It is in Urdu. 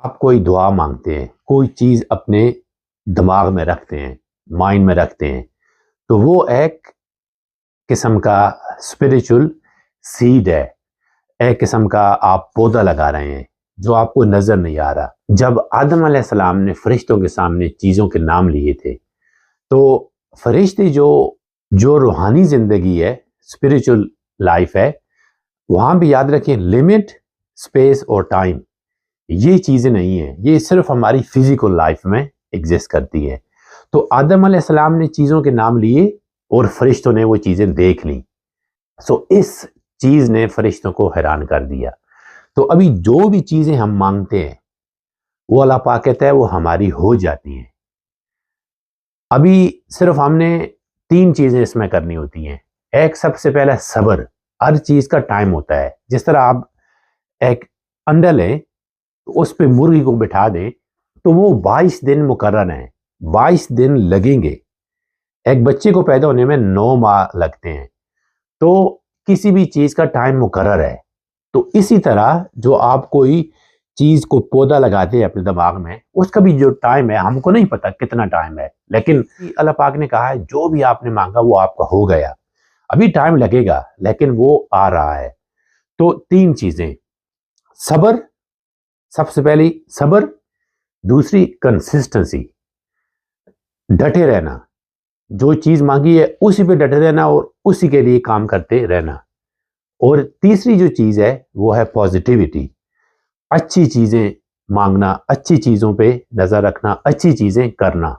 آپ کوئی دعا مانگتے ہیں، کوئی چیز اپنے دماغ میں رکھتے ہیں، مائنڈ میں رکھتے ہیں، تو وہ ایک قسم کا اسپریچول سیڈ ہے، ایک قسم کا آپ پودا لگا رہے ہیں جو آپ کو نظر نہیں آ رہا۔ جب آدم علیہ السلام نے فرشتوں کے سامنے چیزوں کے نام لیے تھے تو فرشتے جو روحانی زندگی ہے، اسپریچول لائف ہے، وہاں بھی یاد رکھیں لمٹ، اسپیس اور ٹائم یہ چیزیں نہیں ہیں، یہ صرف ہماری فزیکل لائف میں ایگزسٹ کرتی ہے۔ تو آدم علیہ السلام نے چیزوں کے نام لیے اور فرشتوں نے وہ چیزیں دیکھ لیں، اس چیز نے فرشتوں کو حیران کر دیا۔ تو ابھی جو بھی چیزیں ہم مانگتے ہیں وہ اللہ پاک کہتا ہے وہ ہماری ہو جاتی ہیں۔ ابھی صرف ہم نے 3 چیزیں اس میں کرنی ہوتی ہیں۔ ایک سب سے پہلے صبر، ہر چیز کا ٹائم ہوتا ہے۔ جس طرح آپ ایک انڈا لیں، اس پہ مرغی کو بٹھا دیں تو وہ 22 دن مقرر ہیں، 22 دن لگیں گے۔ ایک بچے کو پیدا ہونے میں 9 ماہ لگتے ہیں، تو کسی بھی چیز کا ٹائم مقرر ہے۔ تو اسی طرح جو آپ کوئی چیز کو پودا لگاتے ہیں اپنے دماغ میں، اس کا بھی جو ٹائم ہے ہم کو نہیں پتا کتنا ٹائم ہے، لیکن اللہ پاک نے کہا ہے جو بھی آپ نے مانگا وہ آپ کا ہو گیا۔ ابھی ٹائم لگے گا لیکن وہ آ رہا ہے۔ تو 3 چیزیں، صبر، سب سے پہلی صبر، دوسری کنسسٹنسی، ڈٹے رہنا، جو چیز مانگی ہے اسی پہ ڈٹے رہنا اور اسی کے لیے کام کرتے رہنا، اور تیسری جو چیز ہے وہ ہے پازیٹیوٹی، اچھی چیزیں مانگنا، اچھی چیزوں پہ نظر رکھنا، اچھی چیزیں کرنا۔